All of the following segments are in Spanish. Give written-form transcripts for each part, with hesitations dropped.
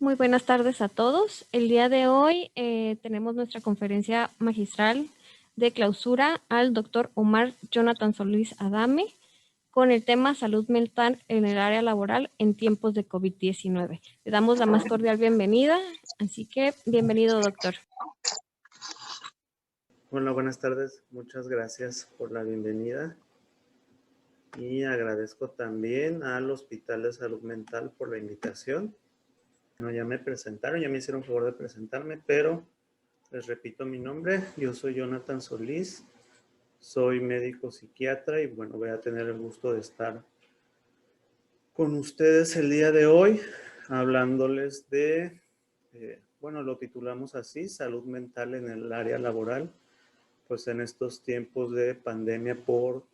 Muy buenas tardes a todos. El día de hoy tenemos nuestra conferencia magistral de clausura al doctor Omar Jonathan Solís Adame con el tema salud mental en el área laboral en tiempos de COVID-19. Le damos la más cordial bienvenida, así que bienvenido, doctor. Hola, buenas tardes. Muchas gracias por la bienvenida y agradezco también al Hospital de Salud Mental por la invitación. Bueno, ya me presentaron, ya me hicieron favor de presentarme, pero les repito mi nombre. Yo soy Jonathan Solís, soy médico psiquiatra y bueno, voy a tener el gusto de estar con ustedes el día de hoy hablándoles de, bueno, lo titulamos así, salud mental en el área laboral. Pues en estos tiempos de pandemia por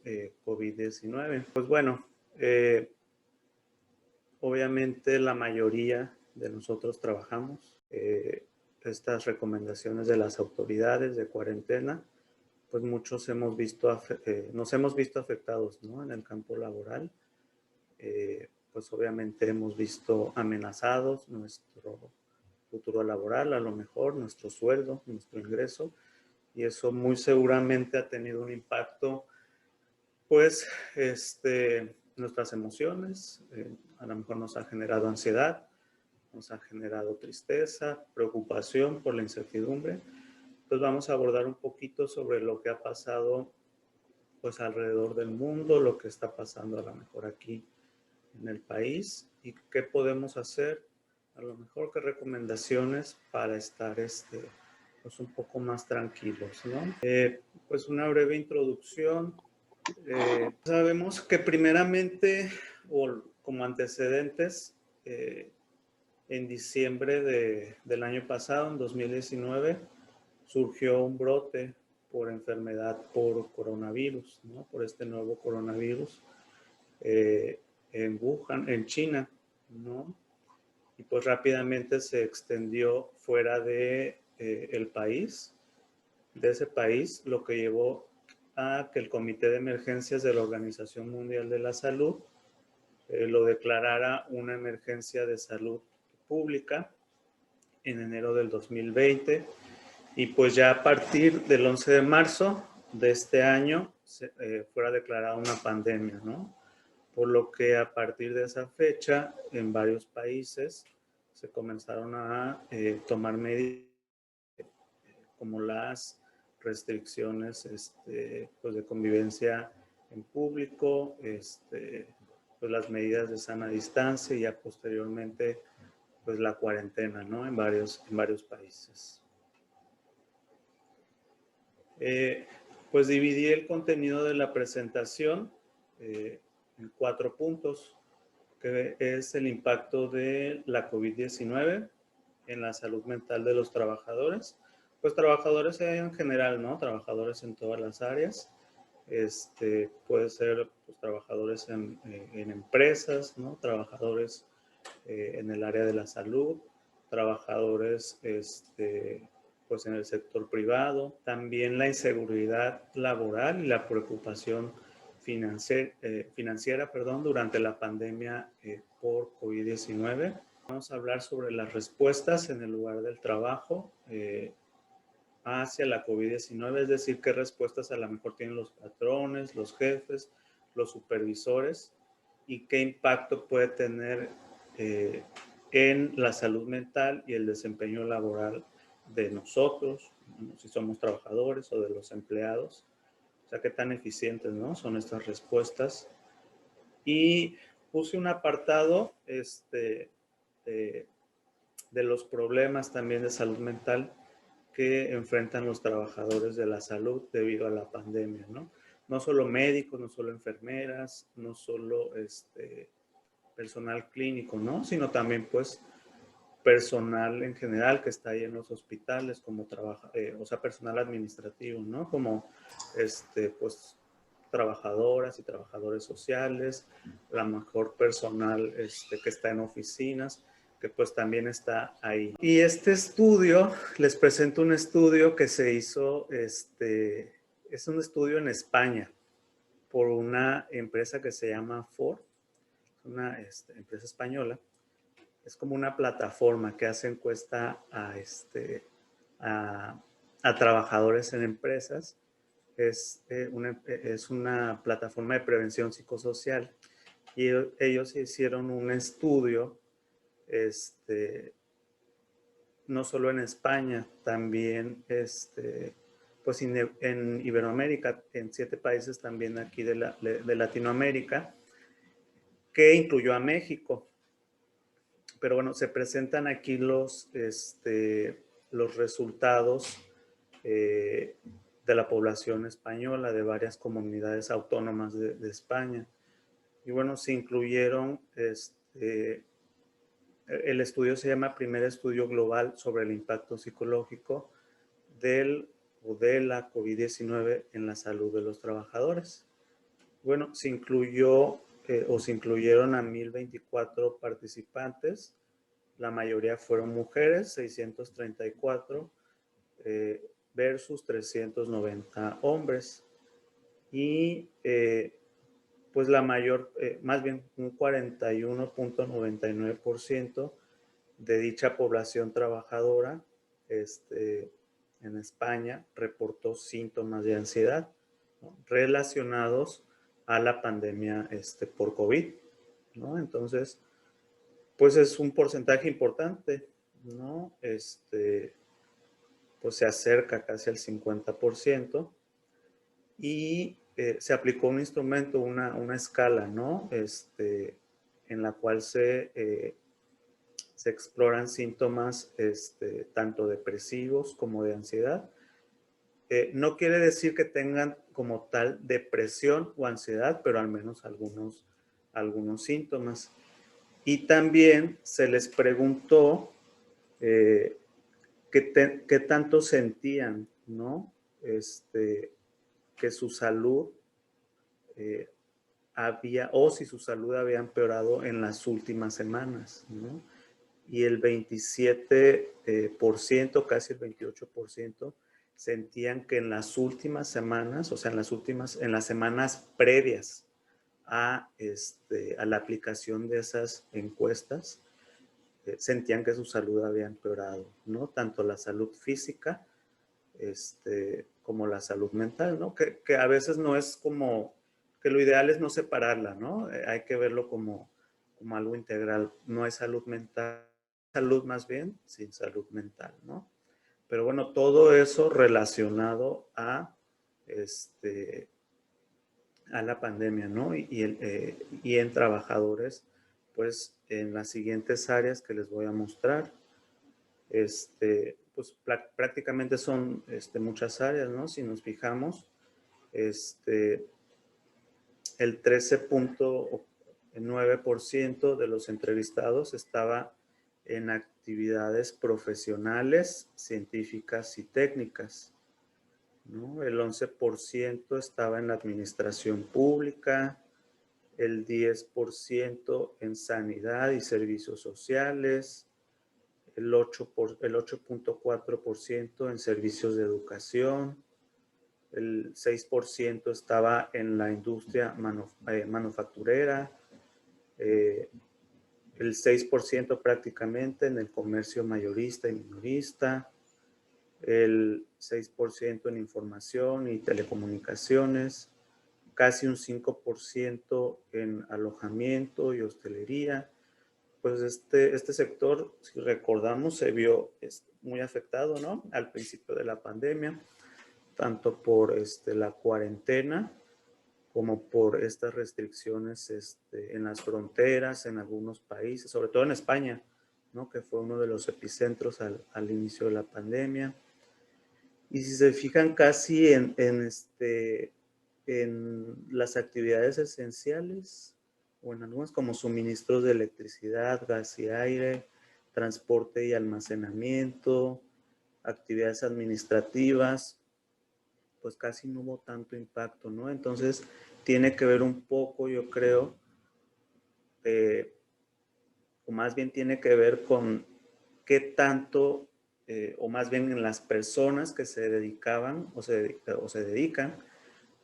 COVID-19. Pues bueno, obviamente la mayoría de nosotros trabajamos. Estas recomendaciones de las autoridades de cuarentena, pues muchos nos hemos visto afectados, ¿no? En el campo laboral. Pues obviamente hemos visto amenazados nuestro futuro laboral, a lo mejor nuestro sueldo, nuestro ingreso, y eso muy seguramente ha tenido un impacto, pues, nuestras emociones, a lo mejor nos ha generado ansiedad, nos ha generado tristeza, preocupación por la incertidumbre. Pues vamos a abordar un poquito sobre lo que ha pasado, pues, alrededor del mundo, lo que está pasando a lo mejor aquí en el país y qué podemos hacer, a lo mejor qué recomendaciones para estar, pues un poco más tranquilos, ¿no? Pues una breve introducción. Sabemos que primeramente, o como antecedentes, en diciembre del año pasado, en 2019, surgió un brote por enfermedad por coronavirus, ¿no? Por este nuevo coronavirus en Wuhan, en China, ¿no? Y pues rápidamente se extendió fuera de el país, de ese país, lo que llevó a que el Comité de Emergencias de la Organización Mundial de la Salud lo declarara una emergencia de salud pública en enero del 2020 y pues ya a partir del 11 de marzo de este año fuera declarada una pandemia, ¿no? Por lo que a partir de esa fecha en varios países se comenzaron a tomar medidas como las restricciones pues de convivencia en público, pues las medidas de sana distancia y ya posteriormente pues la cuarentena, ¿no? En varios países. Pues dividí el contenido de la presentación en 4 puntos, que es el impacto de la COVID-19 en la salud mental de los trabajadores. Pues trabajadores en general, ¿no? Trabajadores en todas las áreas. Puede ser pues, trabajadores en empresas, ¿no? Trabajadores en el área de la salud, trabajadores pues en el sector privado, también la inseguridad laboral y la preocupación financiera durante la pandemia por COVID-19. Vamos a hablar sobre las respuestas en el lugar del trabajo hacia la COVID-19, es decir, qué respuestas a lo mejor tienen los patrones, los jefes, los supervisores y qué impacto puede tener en la salud mental y el desempeño laboral de nosotros, si somos trabajadores o de los empleados. O sea, qué tan eficientes, ¿no? Son estas respuestas. Y puse un apartado de los problemas también de salud mental que enfrentan los trabajadores de la salud debido a la pandemia, ¿no? No solo médicos, no solo enfermeras, no solo personal clínico, ¿no? Sino también, pues, personal en general que está ahí en los hospitales, como o sea, personal administrativo, ¿no? Como, pues, trabajadoras y trabajadores sociales, la mejor personal que está en oficinas, que pues también está ahí. Y este estudio, les presento un estudio que se hizo, es un estudio en España por una empresa que se llama Ford, una empresa española. es como una plataforma que hace encuesta a, a trabajadores en empresas. Es una plataforma de prevención psicosocial y ellos hicieron un estudio, no solo en España, también pues en Iberoamérica, en 7 países también aquí de Latinoamérica, que incluyó a México. Pero bueno, se presentan aquí los resultados de la población española, de varias comunidades autónomas de España. Y bueno, se incluyeron, el estudio se llama Primer Estudio Global sobre el Impacto Psicológico de la COVID-19 en la salud de los trabajadores. Bueno, se incluyeron a 1,024 participantes. La mayoría fueron mujeres, 634, versus 390 hombres. Y pues más bien un 41.99% de dicha población trabajadora en España reportó síntomas de ansiedad, ¿no?, relacionados a la pandemia por COVID, ¿no? Entonces, pues es un porcentaje importante, ¿no? Pues se acerca casi al 50%, y se aplicó un instrumento, una escala, ¿no? En la cual se exploran síntomas tanto depresivos como de ansiedad. No quiere decir que tengan como tal depresión o ansiedad, pero al menos algunos síntomas. Y también se les preguntó qué tanto sentían, ¿no? Que su salud o si su salud había empeorado en las últimas semanas, ¿no? Y el 27%, casi el 28%, sentían que en las últimas semanas, o sea, en las semanas previas a la aplicación de esas encuestas, sentían que su salud había empeorado, ¿no? Tanto la salud física como la salud mental, ¿no? Que a veces no es como, que lo ideal es no separarla, ¿no? Hay que verlo como algo integral. No hay salud mental, salud más bien, sin salud mental, ¿no? Pero bueno, todo eso relacionado a la pandemia, ¿no? Y en trabajadores, pues en las siguientes áreas que les voy a mostrar, pues prácticamente son muchas áreas, ¿no? Si nos fijamos, el 13.9% de los entrevistados estaba en actividades profesionales, científicas y técnicas, ¿no? El 11% estaba en la administración pública, el 10% en sanidad y servicios sociales, el 8.4% en servicios de educación, el 6% estaba en la industria manufacturera, el 6% prácticamente en el comercio mayorista y minorista, el 6% en información y telecomunicaciones, casi un 5% en alojamiento y hostelería. Pues este sector, si recordamos, se vio muy afectado, ¿no? Al principio de la pandemia, tanto por la cuarentena como por estas restricciones en las fronteras, en algunos países, sobre todo en España, ¿no? Que fue uno de los epicentros al inicio de la pandemia. Y si se fijan casi en las actividades esenciales, o en algunas como suministros de electricidad, gas y aire, transporte y almacenamiento, actividades administrativas, pues casi no hubo tanto impacto, ¿no? Entonces, tiene que ver un poco, yo creo, o más bien tiene que ver con qué tanto, o más bien en las personas que se dedicaban o se dedican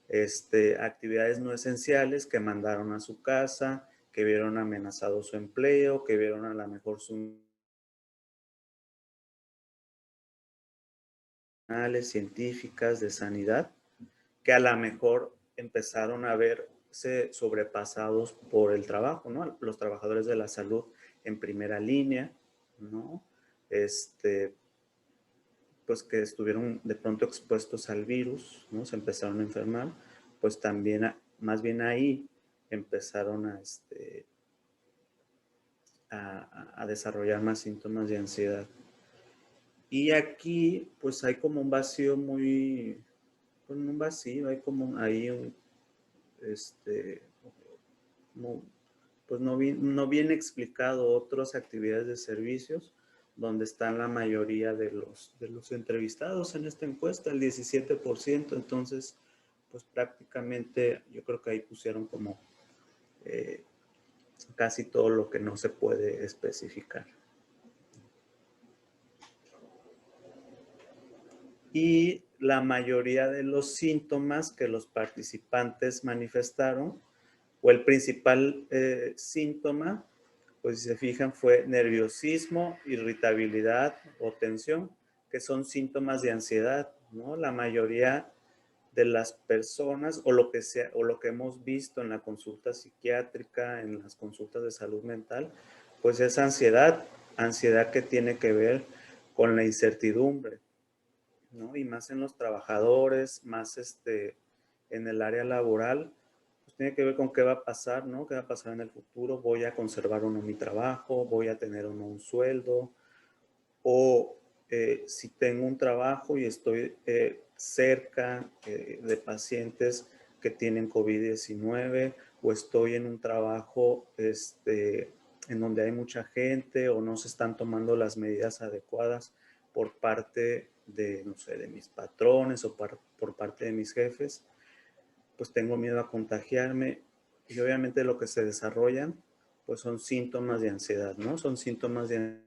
a actividades no esenciales, que mandaron a su casa, que vieron amenazado su empleo, que vieron a lo mejor sus científicas de sanidad, que a lo mejor empezaron a verse sobrepasados por el trabajo, ¿no? Los trabajadores de la salud en primera línea, ¿no? Pues que estuvieron de pronto expuestos al virus, ¿no? Se empezaron a enfermar, pues también, más bien ahí empezaron a desarrollar más síntomas de ansiedad. Y aquí, pues hay como un vacío un vacío, hay como ahí no, pues no bien explicado otras actividades de servicios donde están la mayoría de los entrevistados en esta encuesta, el 17%. Entonces, pues prácticamente yo creo que ahí pusieron como casi todo lo que no se puede especificar. Y la mayoría de los síntomas que los participantes manifestaron, o el principal síntoma, pues si se fijan, fue nerviosismo, irritabilidad o tensión, que son síntomas de ansiedad, ¿no? La mayoría de las personas, o lo que hemos visto en la consulta psiquiátrica, en las consultas de salud mental, pues es ansiedad que tiene que ver con la incertidumbre, ¿no? Y más en los trabajadores, más en el área laboral, pues tiene que ver con qué va a pasar, ¿no? ¿Qué va a pasar en el futuro? ¿Voy a conservar o no mi trabajo? ¿Voy a tener o no un sueldo? O si tengo un trabajo y estoy cerca de pacientes que tienen COVID-19, o estoy en un trabajo en donde hay mucha gente o no se están tomando las medidas adecuadas por parte de, no sé, de mis patrones o por parte de mis jefes, pues tengo miedo a contagiarme. Y obviamente lo que se desarrollan, pues son síntomas de ansiedad, ¿no? Son síntomas de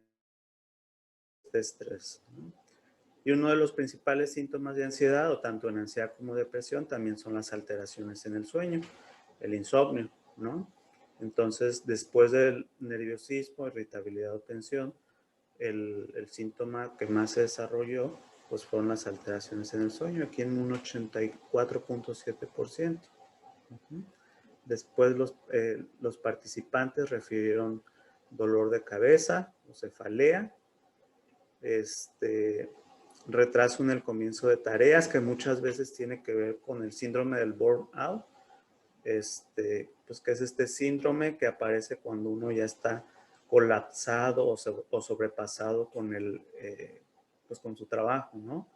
estrés, ¿no? Y uno de los principales síntomas de ansiedad, o tanto en ansiedad como depresión, también son las alteraciones en el sueño, el insomnio, ¿no? Entonces, después del nerviosismo, irritabilidad o tensión, el síntoma que más se desarrolló, pues fueron las alteraciones en el sueño, aquí en un 84.7%. Después los participantes refirieron dolor de cabeza o cefalea, retraso en el comienzo de tareas, que muchas veces tiene que ver con el síndrome del burnout, pues que es este síndrome que aparece cuando uno ya está colapsado o sobrepasado con pues con su trabajo, ¿no?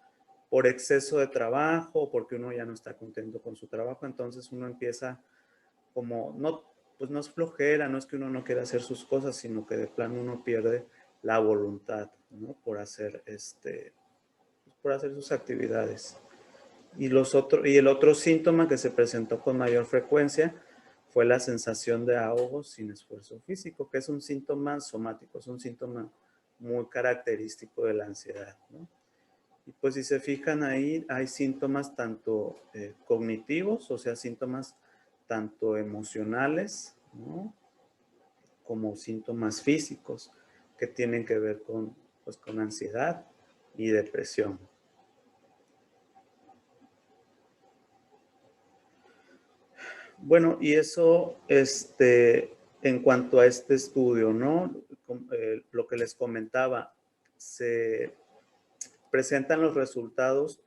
Por exceso de trabajo, porque uno ya no está contento con su trabajo, entonces uno empieza como, no, pues no es flojera, no es que uno no quiera hacer sus cosas, sino que de plano uno pierde la voluntad, ¿no? Por hacer sus actividades. Y el otro síntoma que se presentó con mayor frecuencia fue la sensación de ahogo sin esfuerzo físico, que es un síntoma somático, es un síntoma muy característico de la ansiedad, ¿no? Y pues si se fijan ahí, hay síntomas tanto cognitivos, o sea, síntomas tanto emocionales, ¿no? Como síntomas físicos que tienen que ver pues, con ansiedad y depresión. Bueno, y eso, en cuanto a este estudio, ¿no? Lo que les comentaba, se presentan los resultados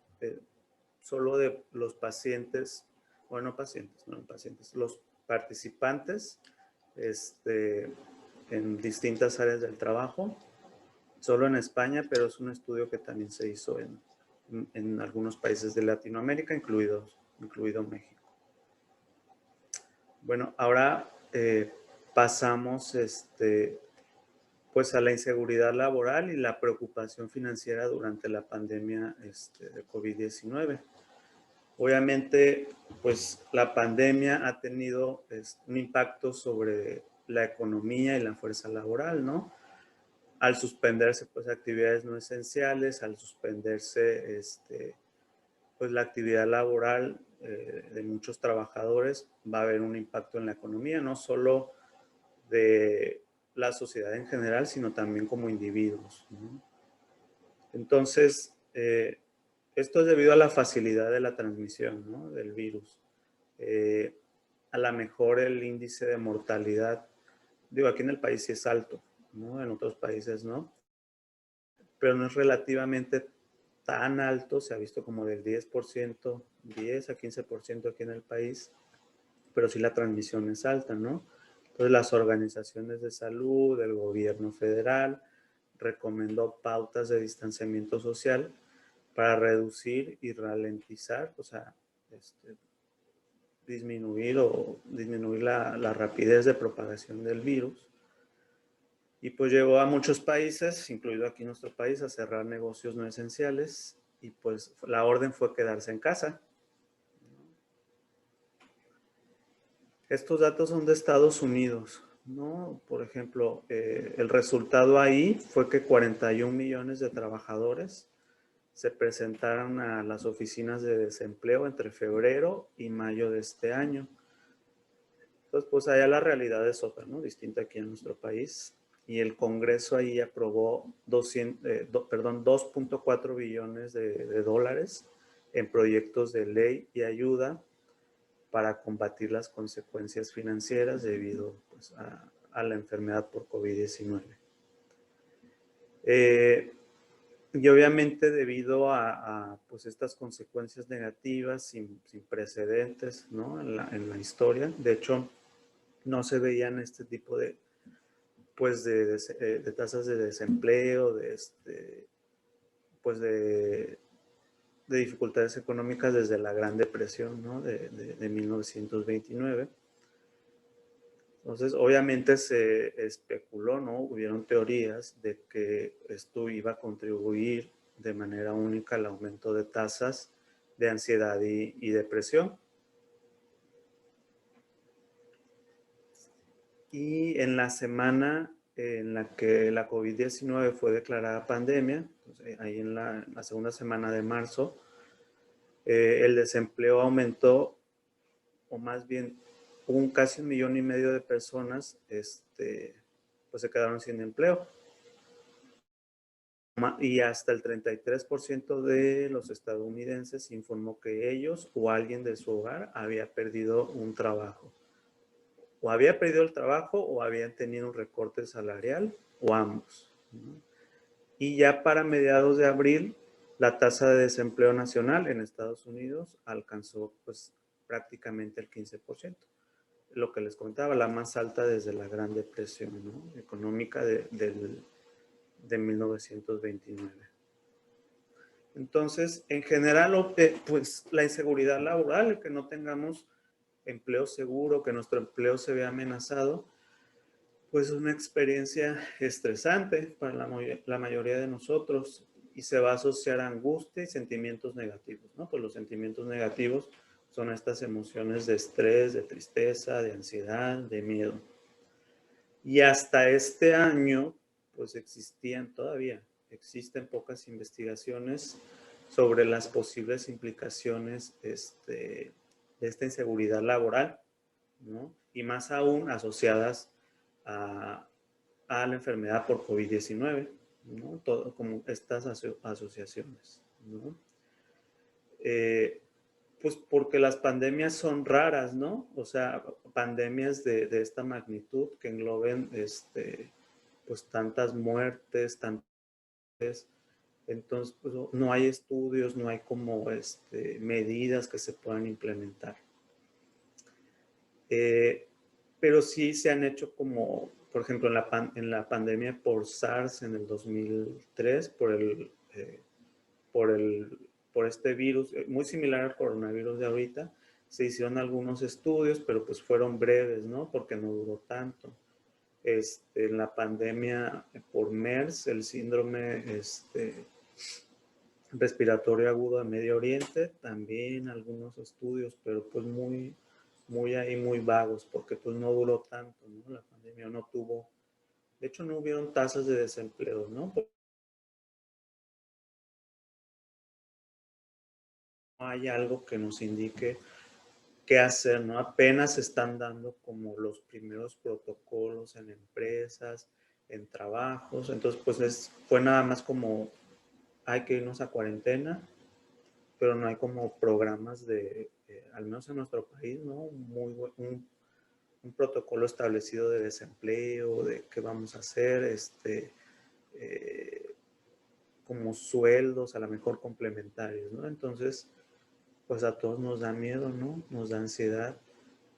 solo de los pacientes, bueno, pacientes, los participantes, en distintas áreas del trabajo, solo en España, pero es un estudio que también se hizo en algunos países de Latinoamérica, incluido México. Bueno, ahora pasamos pues a la inseguridad laboral y la preocupación financiera durante la pandemia de COVID-19. Obviamente, pues la pandemia ha tenido un impacto sobre la economía y la fuerza laboral, ¿no? Al suspenderse pues actividades no esenciales, al suspenderse pues la actividad laboral de muchos trabajadores, va a haber un impacto en la economía, no solo de la sociedad en general, sino también como individuos, ¿no? Entonces, esto es debido a la facilidad de la transmisión, ¿no?, del virus. A lo mejor el índice de mortalidad, digo, aquí en el país sí es alto, ¿no? En otros países no, pero no es relativamente tan alto, se ha visto como del 10%, 10 a 15% aquí en el país, pero sí la transmisión es alta, ¿no? Entonces las organizaciones de salud, el gobierno federal, recomendó pautas de distanciamiento social para reducir y ralentizar, o sea, disminuir la rapidez de propagación del virus. Y pues llevó a muchos países, incluido aquí nuestro país, a cerrar negocios no esenciales y pues la orden fue quedarse en casa. Estos datos son de Estados Unidos, ¿no? Por ejemplo, el resultado ahí fue que 41 millones de trabajadores se presentaron a las oficinas de desempleo entre febrero y mayo de este año. Entonces, pues allá la realidad es otra, ¿no? Distinta aquí en nuestro país. Y el Congreso ahí aprobó 2.4 billones de dólares en proyectos de ley y ayuda para combatir las consecuencias financieras debido, pues, a la enfermedad por COVID-19. Y obviamente debido a pues estas consecuencias negativas sin precedentes, ¿no?, en la historia. De hecho, no se veían este tipo de, pues de tasas de desempleo, pues de dificultades económicas desde la Gran Depresión, ¿no?, de 1929. Entonces, obviamente se especuló, ¿no? Hubieron teorías de que esto iba a contribuir de manera única al aumento de tasas de ansiedad y depresión. Y en la semana en la que la COVID-19 fue declarada pandemia, entonces, ahí en la segunda semana de marzo, el desempleo aumentó, o más bien casi 1,5 millones de personas pues se quedaron sin empleo. Y hasta el 33% de los estadounidenses informó que ellos o alguien de su hogar había perdido un trabajo. O había perdido el trabajo o habían tenido un recorte salarial o ambos, ¿no? Y ya para mediados de abril, la tasa de desempleo nacional en Estados Unidos alcanzó pues prácticamente el 15%. Lo que les contaba, la más alta desde la Gran Depresión, ¿no?, económica de 1929. Entonces, en general, pues la inseguridad laboral, el que no tengamos empleo seguro, que nuestro empleo se vea amenazado, pues es una experiencia estresante para la mayoría de nosotros y se va a asociar a angustia y sentimientos negativos, ¿no? Pues los sentimientos negativos son estas emociones de estrés, de tristeza, de ansiedad, de miedo. Y hasta este año, pues existen pocas investigaciones sobre las posibles implicaciones de esta inseguridad laboral, ¿no? Y más aún asociadas a la enfermedad por COVID-19, ¿no? Todo, como estas asociaciones, ¿no? Pues porque las pandemias son raras, ¿no? O sea, pandemias de esta magnitud que engloben pues tantas muertes, entonces pues, no hay estudios, no hay como medidas que se puedan implementar. Pero sí se han hecho como, por ejemplo, en la pandemia por SARS en el 2003, por este virus, muy similar al coronavirus de ahorita, se hicieron algunos estudios, pero pues fueron breves, ¿no? Porque no duró tanto. En la pandemia por MERS, el síndrome respiratorio agudo de Medio Oriente, también algunos estudios, pero pues muy vagos, porque pues no duró tanto, ¿no? La pandemia no tuvo, de hecho no hubieron tasas de desempleo, ¿no? No hay algo que nos indique qué hacer, ¿no? Apenas se están dando como los primeros protocolos en empresas, en trabajos. Entonces, pues fue nada más como hay que irnos a cuarentena, pero no hay como programas al menos en nuestro país, ¿no? Un protocolo establecido de desempleo, de qué vamos a hacer, eh, como sueldos a lo mejor complementarios, ¿no? Entonces, pues a todos nos da miedo, ¿no? Nos da ansiedad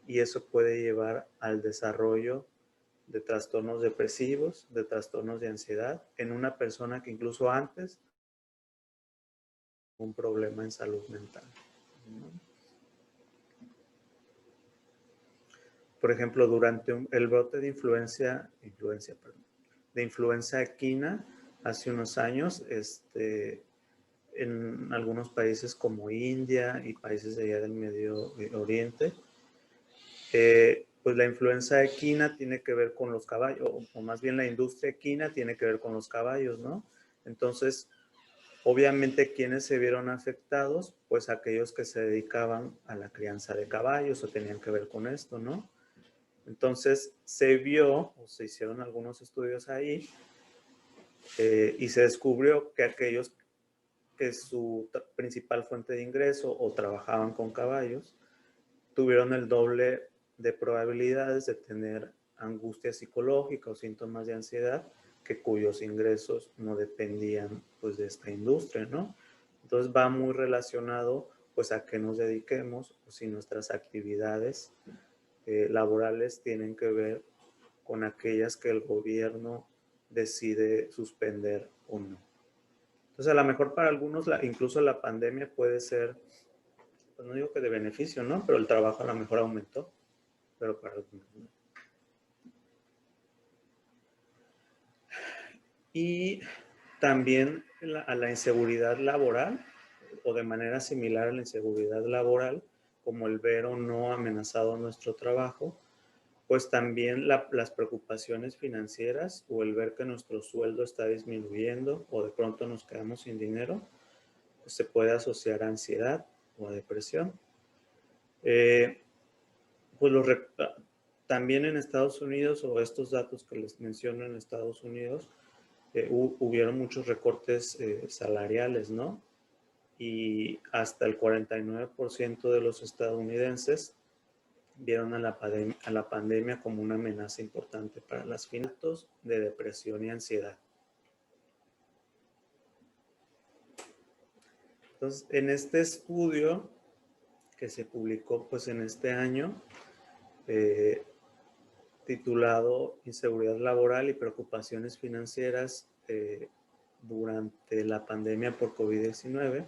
y eso puede llevar al desarrollo de trastornos depresivos, de trastornos de ansiedad en una persona que incluso antes tuvo un problema en salud mental, ¿no? Por ejemplo, durante el brote de de influenza equina hace unos años, en algunos países como India y países de allá del Medio Oriente, pues la influenza equina tiene que ver con los caballos, o más bien la industria equina tiene que ver con los caballos, ¿no? Entonces, obviamente, ¿quiénes se vieron afectados? Pues aquellos que se dedicaban a la crianza de caballos o tenían que ver con esto, ¿no? Entonces, se vio, o se hicieron algunos estudios ahí, y se descubrió que aquellos que su principal fuente de ingreso o trabajaban con caballos, tuvieron el doble de probabilidades de tener angustia psicológica o síntomas de ansiedad que cuyos ingresos no dependían pues de esta industria, ¿no? Entonces va muy relacionado pues a qué nos dediquemos o si nuestras actividades laborales tienen que ver con aquellas que el gobierno decide suspender o no. Entonces, a lo mejor para algunos, incluso la pandemia puede ser, pues no digo que de beneficio, ¿no? Pero el trabajo a lo mejor aumentó, pero para algunos no. Y también a la inseguridad laboral, o de manera similar a la inseguridad laboral, como el ver o no amenazado nuestro trabajo, pues también las preocupaciones financieras o el ver que nuestro sueldo está disminuyendo o de pronto nos quedamos sin dinero, pues se puede asociar a ansiedad o a depresión. Pues también en Estados Unidos, o estos datos que les menciono en Estados Unidos, hubieron muchos recortes salariales, ¿no? Y hasta el 49% de los estadounidenses vieron a la pandemia como una amenaza importante para las finanzas de depresión y ansiedad. Entonces, en este estudio que se publicó pues en este año, titulado Inseguridad laboral y preocupaciones financieras durante la pandemia por COVID-19,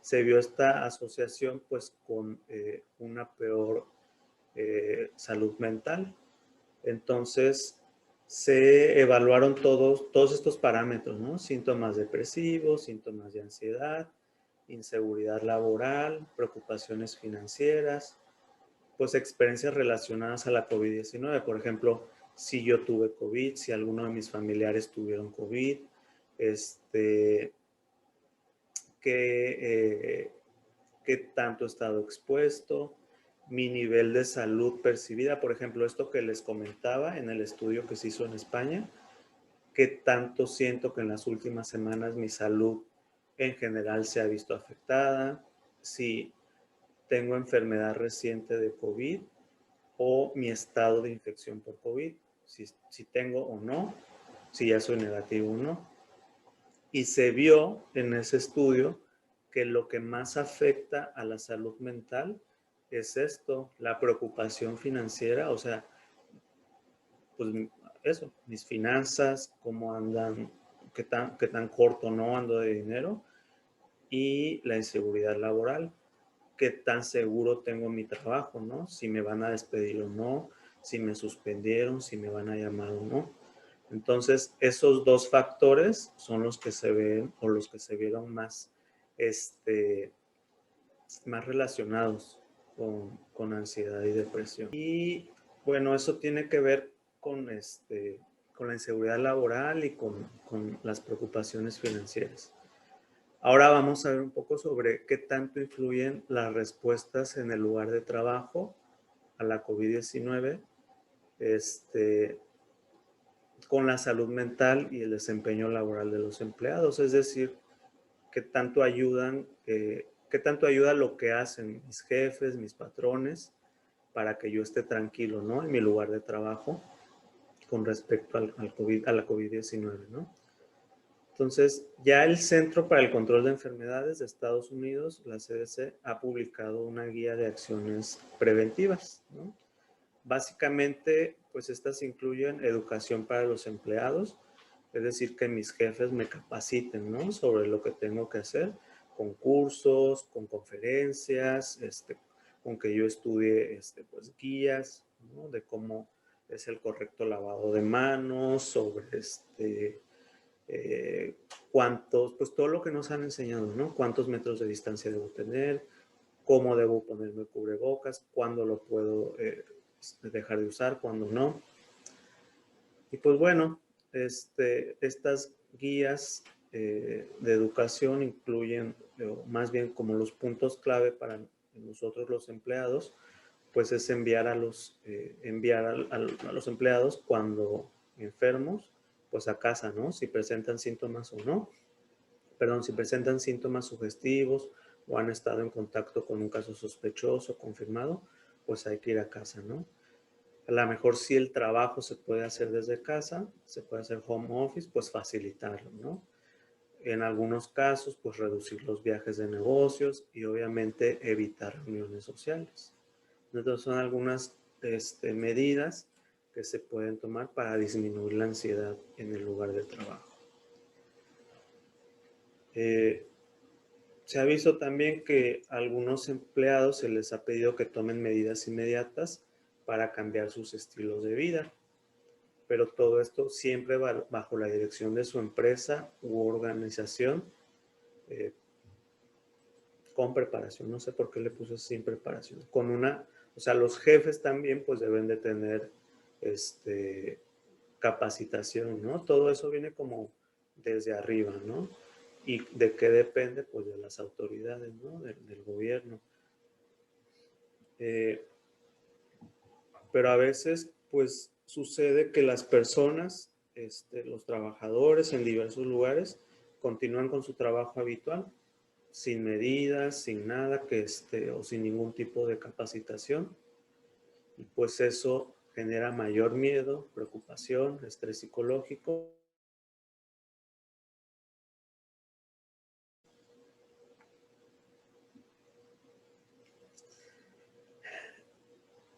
se vio esta asociación pues con una peor salud mental. Entonces, se evaluaron todos estos parámetros, ¿no? Síntomas depresivos, síntomas de ansiedad, inseguridad laboral, preocupaciones financieras, pues experiencias relacionadas a la COVID-19. Por ejemplo, si yo tuve COVID, si alguno de mis familiares tuvieron COVID, qué tanto he estado expuesto, mi nivel de salud percibida, por ejemplo, esto que les comentaba en el estudio que se hizo en España, qué tanto siento que en las últimas semanas mi salud en general se ha visto afectada, si tengo enfermedad reciente de COVID o mi estado de infección por COVID, si tengo o no, si ya soy negativo o no. Y se vio en ese estudio que lo que más afecta a la salud mental es esto, la preocupación financiera, o sea, pues eso, mis finanzas, cómo andan, qué tan corto no ando de dinero, y la inseguridad laboral, qué tan seguro tengo mi trabajo, ¿no? Si me van a despedir o no, si me suspendieron, si me van a llamar o no. Entonces, esos dos factores son los que se ven o los que se vieron más, más relacionados con ansiedad y depresión. Y bueno, eso tiene que ver con la inseguridad laboral y con las preocupaciones financieras. Ahora vamos a ver un poco sobre qué tanto influyen las respuestas en el lugar de trabajo a la COVID-19 con la salud mental y el desempeño laboral de los empleados. Es decir, qué tanto ayuda lo que hacen mis jefes, mis patrones, para que yo esté tranquilo, ¿no? En mi lugar de trabajo con respecto a la COVID-19, ¿no? Entonces, ya el Centro para el Control de Enfermedades de Estados Unidos, la CDC, ha publicado una guía de acciones preventivas, ¿no? Básicamente, pues estas incluyen educación para los empleados, es decir, que mis jefes me capaciten, ¿no? Sobre lo que tengo que hacer, con cursos, con conferencias, con que yo estudie, pues guías, ¿no? De cómo es el correcto lavado de manos, sobre pues todo lo que nos han enseñado, ¿no? Cuántos metros de distancia debo tener, cómo debo ponerme cubrebocas, cuándo lo puedo dejar de usar, cuándo no. Y pues bueno, estas guías de educación incluyen, más bien como los puntos clave para nosotros los empleados, pues es enviar a los empleados cuando enfermos, pues a casa, ¿no? Si presentan síntomas o no. Perdón, si presentan síntomas sugestivos o han estado en contacto con un caso sospechoso, confirmado, pues hay que ir a casa, ¿no? A lo mejor si el trabajo se puede hacer desde casa, se puede hacer home office, pues facilitarlo, ¿no? En algunos casos, pues reducir los viajes de negocios y obviamente evitar reuniones sociales. Entonces son algunas medidas que se pueden tomar para disminuir la ansiedad en el lugar de trabajo. Se ha visto también que a algunos empleados se les ha pedido que tomen medidas inmediatas para cambiar sus estilos de vida, pero todo esto siempre bajo la dirección de su empresa u organización con preparación. No sé por qué le puse sin preparación. O sea, los jefes también pues deben de tener capacitación, ¿no? Todo eso viene como desde arriba, ¿no? ¿Y de qué depende? Pues de las autoridades, ¿no? Del gobierno. Pero a veces, pues, sucede que las personas, los trabajadores en diversos lugares, continúan con su trabajo habitual, sin medidas, sin nada, o sin ningún tipo de capacitación. Y pues eso genera mayor miedo, preocupación, estrés psicológico.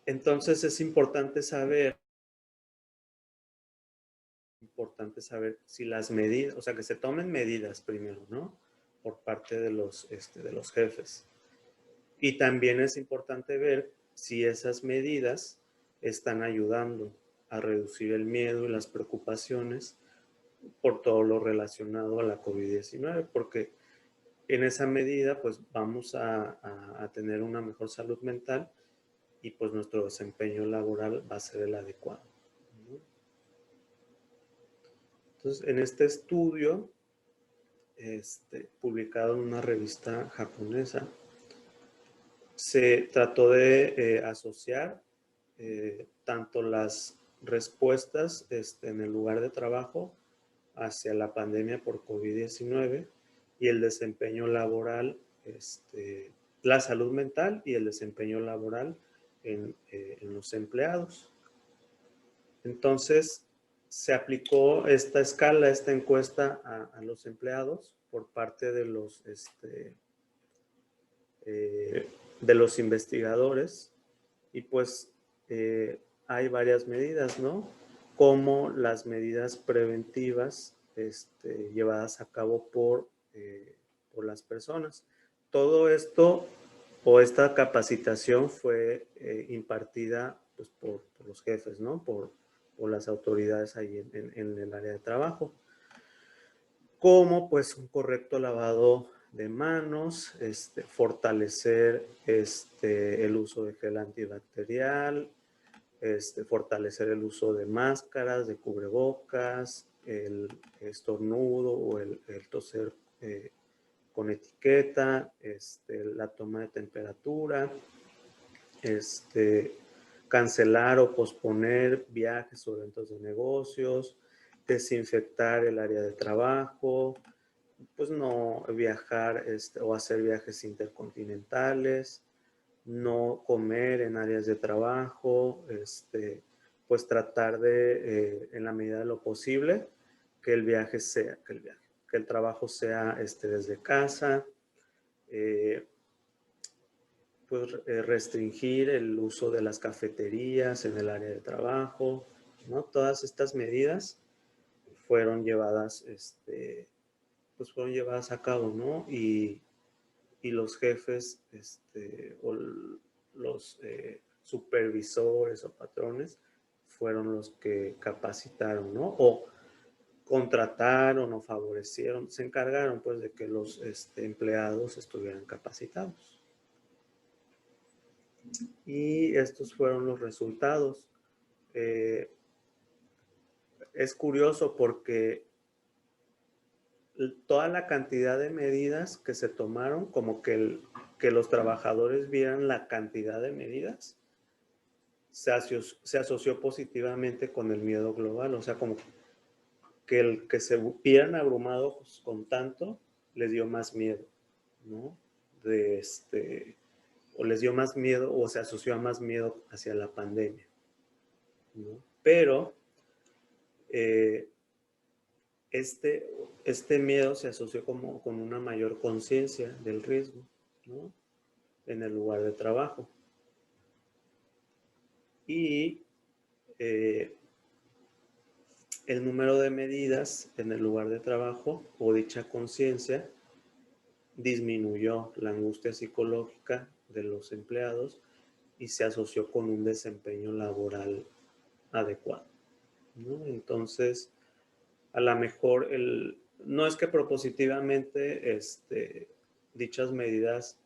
Entonces es importante saber si las medidas, o sea, que se tomen medidas primero, ¿no? Por parte de los jefes. Y también es importante ver si esas medidas están ayudando a reducir el miedo y las preocupaciones por todo lo relacionado a la COVID-19, porque en esa medida pues vamos a tener una mejor salud mental y pues nuestro desempeño laboral va a ser el adecuado, ¿no? Entonces, en este estudio, publicado en una revista japonesa, se trató de asociar tanto las respuestas en el lugar de trabajo hacia la pandemia por COVID-19 y el desempeño laboral, la salud mental y el desempeño laboral en los empleados. Entonces, se aplicó esta escala, esta encuesta a los empleados por parte de los investigadores y pues hay varias medidas, ¿no? Como las medidas preventivas llevadas a cabo por las personas. Todo esto o esta capacitación fue impartida pues, por los jefes, ¿no? Por las autoridades ahí en el área de trabajo. Como pues un correcto lavado de manos, fortalecer el uso de gel antibacterial, fortalecer el uso de máscaras, de cubrebocas, el estornudo o el toser con etiqueta, la toma de temperatura, cancelar o posponer viajes o eventos de negocios, desinfectar el área de trabajo, pues no viajar o hacer viajes intercontinentales, no comer en áreas de trabajo, pues tratar de, en la medida de lo posible, que el trabajo sea desde casa, pues restringir el uso de las cafeterías en el área de trabajo, ¿no? Todas estas medidas fueron llevadas, pues fueron llevadas a cabo, ¿no? Y los jefes, o los supervisores o patrones fueron los que capacitaron, ¿no? O contrataron o favorecieron, se encargaron pues de que los empleados estuvieran capacitados. Y estos fueron los resultados. Es curioso porque toda la cantidad de medidas que se tomaron, como que los trabajadores vieran la cantidad de medidas, se asoció positivamente con el miedo global. O sea, como que el que se vieran abrumados con tanto, les dio más miedo, ¿no? O les dio más miedo o se asoció a más miedo hacia la pandemia, ¿no? Pero este miedo se asoció como con una mayor conciencia del riesgo, ¿no? En el lugar de trabajo. Y el número de medidas en el lugar de trabajo o dicha conciencia disminuyó la angustia psicológica de los empleados y se asoció con un desempeño laboral adecuado, ¿no? Entonces, a lo mejor no es que propositivamente dichas medidas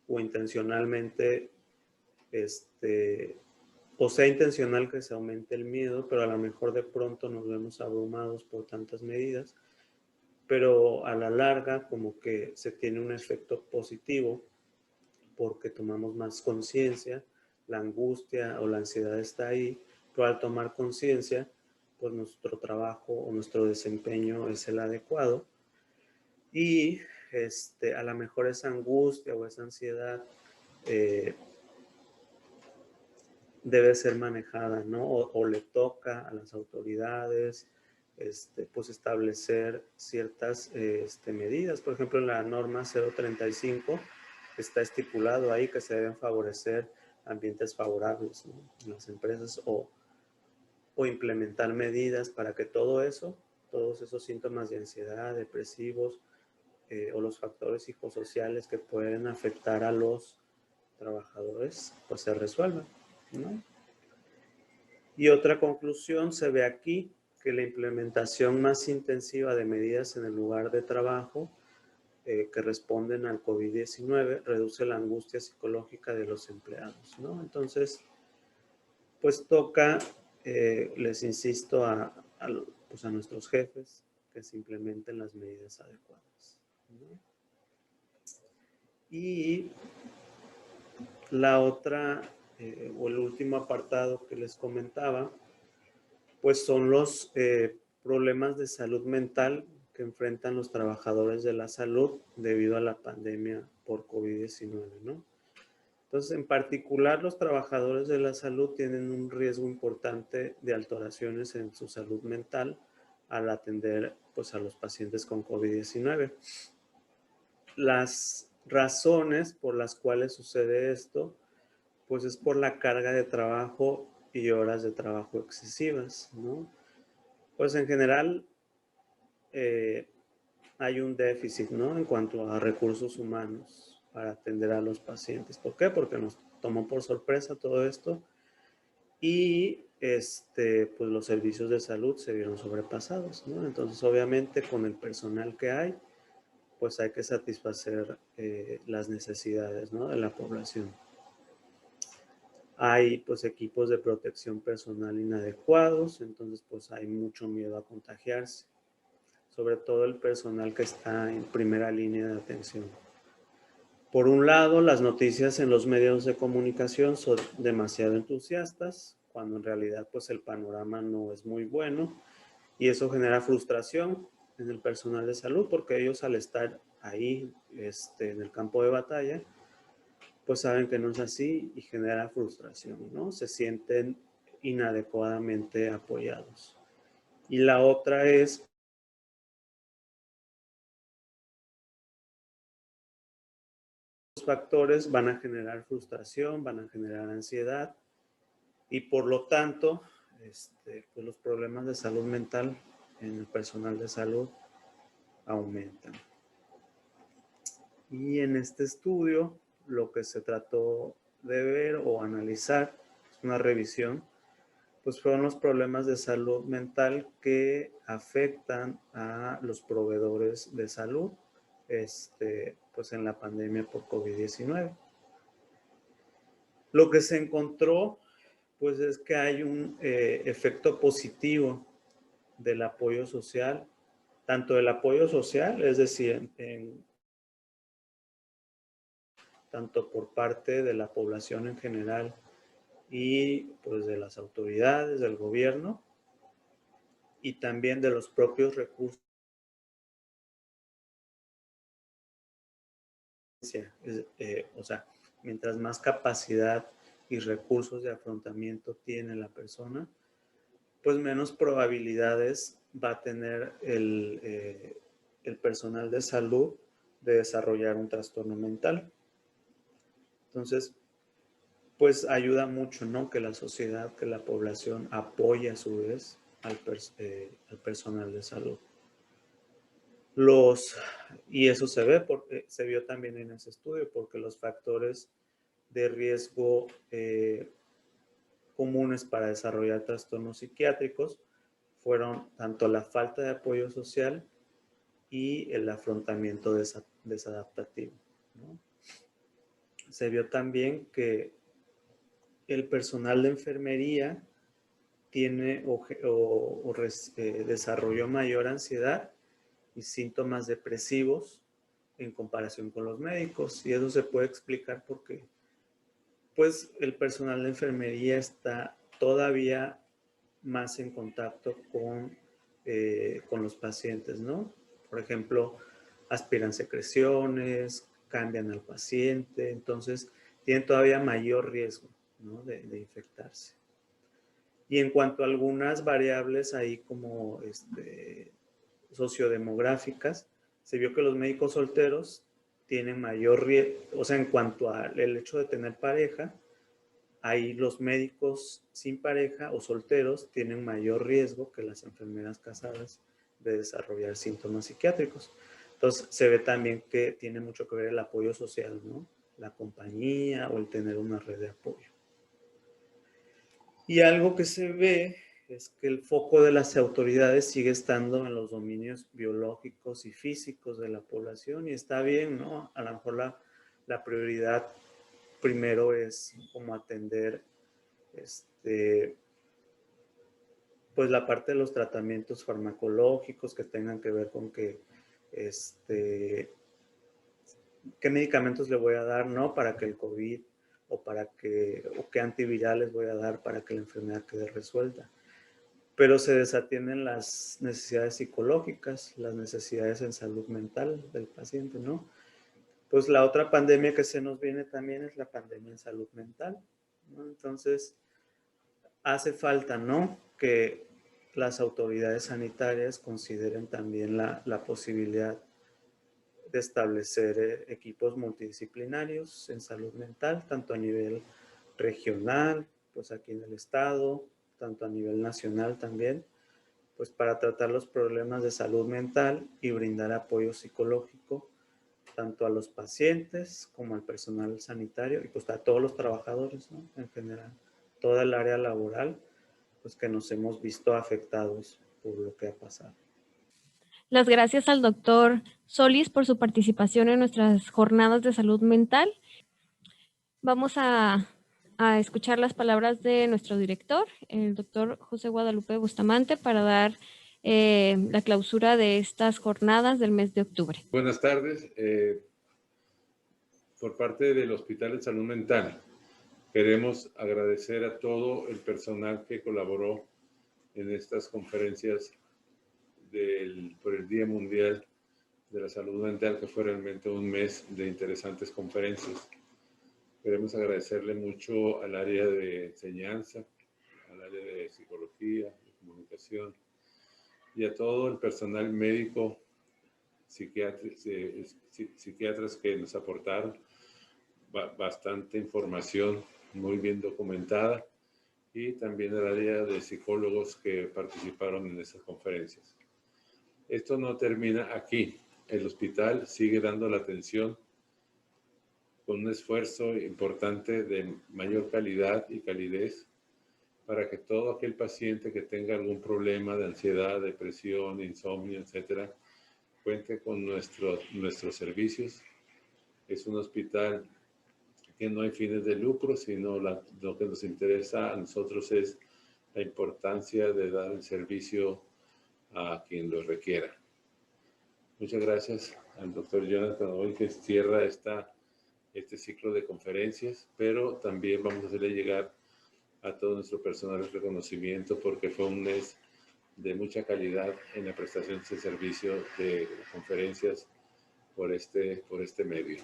o intencionalmente o sea intencional que se aumente el miedo, pero a lo mejor de pronto nos vemos abrumados por tantas medidas, pero a la larga como que se tiene un efecto positivo porque tomamos más conciencia, la angustia o la ansiedad está ahí, pero al tomar conciencia, pues nuestro trabajo o nuestro desempeño es el adecuado y a lo mejor esa angustia o esa ansiedad debe ser manejada, ¿no? O le toca a las autoridades, pues establecer ciertas medidas. Por ejemplo, en la norma 035 está estipulado ahí que se deben favorecer ambientes favorables, ¿no? En las empresas o implementar medidas para que todo eso, todos esos síntomas de ansiedad, depresivos o los factores psicosociales que pueden afectar a los trabajadores, pues se resuelvan, ¿no? Y otra conclusión se ve aquí, que la implementación más intensiva de medidas en el lugar de trabajo que responden al COVID-19 reduce la angustia psicológica de los empleados, ¿no? Entonces, pues toca, les insisto pues a nuestros jefes que se implementen las medidas adecuadas, ¿no? Y la otra, o el último apartado que les comentaba, pues son los problemas de salud mental que enfrentan los trabajadores de la salud debido a la pandemia por COVID-19, ¿no? Entonces, en particular, los trabajadores de la salud tienen un riesgo importante de alteraciones en su salud mental al atender, pues, a los pacientes con COVID-19. Las razones por las cuales sucede esto, pues es por la carga de trabajo y horas de trabajo excesivas, ¿no? Pues en general hay un déficit, ¿no? En cuanto a recursos humanos para atender a los pacientes. ¿Por qué? Porque nos tomó por sorpresa todo esto y pues los servicios de salud se vieron sobrepasados, ¿no? Entonces, obviamente, con el personal que hay, pues hay que satisfacer las necesidades, ¿no? De la población. Hay pues equipos de protección personal inadecuados, entonces pues hay mucho miedo a contagiarse. sobre todo el personal que está en primera línea de atención. Por un lado, las noticias en los medios de comunicación son demasiado entusiastas, cuando en realidad pues el panorama no es muy bueno, y eso genera frustración en el personal de salud, porque ellos al estar ahí en el campo de batalla, pues saben que no es así y genera frustración, ¿no? Se sienten inadecuadamente apoyados. Y la otra es, los factores van a generar frustración, van a generar ansiedad y por lo tanto, pues los problemas de salud mental en el personal de salud aumentan. Y en este estudio, lo que se trató de ver o analizar, es una revisión, pues fueron los problemas de salud mental que afectan a los proveedores de salud, pues en la pandemia por COVID-19. Lo que se encontró, pues es que hay un efecto positivo del apoyo social, tanto del apoyo social, es decir, tanto por parte de la población en general y pues de las autoridades, del gobierno y también de los propios recursos. O sea, mientras más capacidad y recursos de afrontamiento tiene la persona, pues menos probabilidades va a tener el personal de salud de desarrollar un trastorno mental. Entonces, pues ayuda mucho, ¿no? Que la sociedad, que la población apoye a su vez al personal de salud. Y eso se vio también en ese estudio, porque los factores de riesgo comunes para desarrollar trastornos psiquiátricos fueron tanto la falta de apoyo social y el afrontamiento desadaptativo, ¿no? Se vio también que el personal de enfermería tiene desarrolló mayor ansiedad y síntomas depresivos en comparación con los médicos. Y eso se puede explicar porque pues el personal de enfermería está todavía más en contacto con los pacientes, ¿no? Por ejemplo, aspiran secreciones, cambian al paciente, entonces tienen todavía mayor riesgo, ¿no? de infectarse. Y en cuanto a algunas variables ahí como sociodemográficas, se vio que los médicos solteros tienen mayor riesgo, o sea, en cuanto al hecho de tener pareja, ahí los médicos sin pareja o solteros tienen mayor riesgo que las enfermeras casadas de desarrollar síntomas psiquiátricos. Entonces, se ve también que tiene mucho que ver el apoyo social, ¿no? La compañía o el tener una red de apoyo. Y algo que se ve es que el foco de las autoridades sigue estando en los dominios biológicos y físicos de la población y está bien, ¿no? A lo mejor la prioridad primero es como atender pues la parte de los tratamientos farmacológicos que tengan que ver con que qué medicamentos le voy a dar, ¿no? Para que el COVID o qué antivirales voy a dar para que la enfermedad quede resuelta. Pero se desatienden las necesidades psicológicas, las necesidades en salud mental del paciente, ¿no? Pues la otra pandemia que se nos viene también es la pandemia en salud mental, ¿no? Entonces, hace falta, ¿no? Que las autoridades sanitarias consideren también la posibilidad de establecer equipos multidisciplinarios en salud mental, tanto a nivel regional, pues aquí en el estado, tanto a nivel nacional también, pues para tratar los problemas de salud mental y brindar apoyo psicológico tanto a los pacientes como al personal sanitario y pues a todos los trabajadores, ¿no? En general, toda el área laboral, pues que nos hemos visto afectados por lo que ha pasado. Las gracias al doctor Solís por su participación en nuestras jornadas de salud mental. Vamos a escuchar las palabras de nuestro director, el doctor José Guadalupe Bustamante, para dar la clausura de estas jornadas del mes de octubre. Buenas tardes. Por parte del Hospital de Salud Mental, queremos agradecer a todo el personal que colaboró en estas conferencias por el Día Mundial de la Salud Mental, que fue realmente un mes de interesantes conferencias. Queremos agradecerle mucho al área de enseñanza, al área de psicología, de comunicación y a todo el personal médico, psiquiatras que nos aportaron bastante información muy bien documentada, y también al área de psicólogos que participaron en estas conferencias. Esto no termina aquí. El hospital sigue dando la atención con un esfuerzo importante de mayor calidad y calidez para que todo aquel paciente que tenga algún problema de ansiedad, depresión, insomnio, etcétera, cuente con nuestros servicios. Es un hospital que no hay fines de lucro, sino lo que nos interesa a nosotros es la importancia de dar el servicio a quien lo requiera. Muchas gracias al doctor Jonathan hoy, que cierra este ciclo de conferencias, pero también vamos a hacerle llegar a todo nuestro personal el reconocimiento, porque fue un mes de mucha calidad en la prestación de servicio de conferencias por este medio.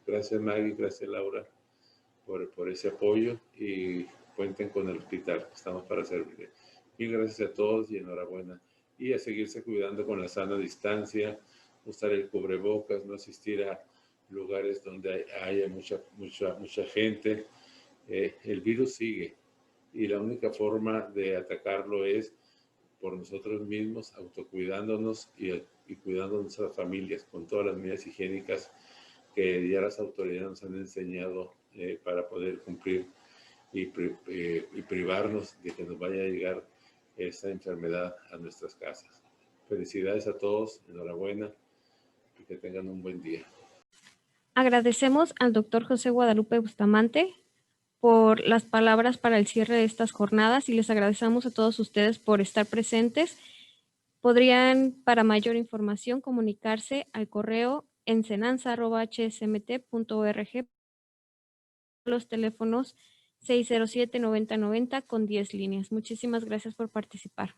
Gracias, Maggie, gracias, Laura, por ese apoyo, y cuenten con el hospital, estamos para servirle. Y gracias a todos y enhorabuena. Y a seguirse cuidando con la sana distancia, usar el cubrebocas, no asistir a lugares donde haya mucha gente. El virus sigue y la única forma de atacarlo es por nosotros mismos, autocuidándonos y cuidando a nuestras familias con todas las medidas higiénicas que ya las autoridades nos han enseñado para poder cumplir y privarnos de que nos vaya a llegar esta enfermedad a nuestras casas. Felicidades a todos, enhorabuena y que tengan un buen día. Agradecemos al doctor José Guadalupe Bustamante por las palabras para el cierre de estas jornadas y les agradecemos a todos ustedes por estar presentes. Podrían, para mayor información, comunicarse al correo ensenanza@hsmt.org, los teléfonos 607-9090 con 10 líneas. Muchísimas gracias por participar.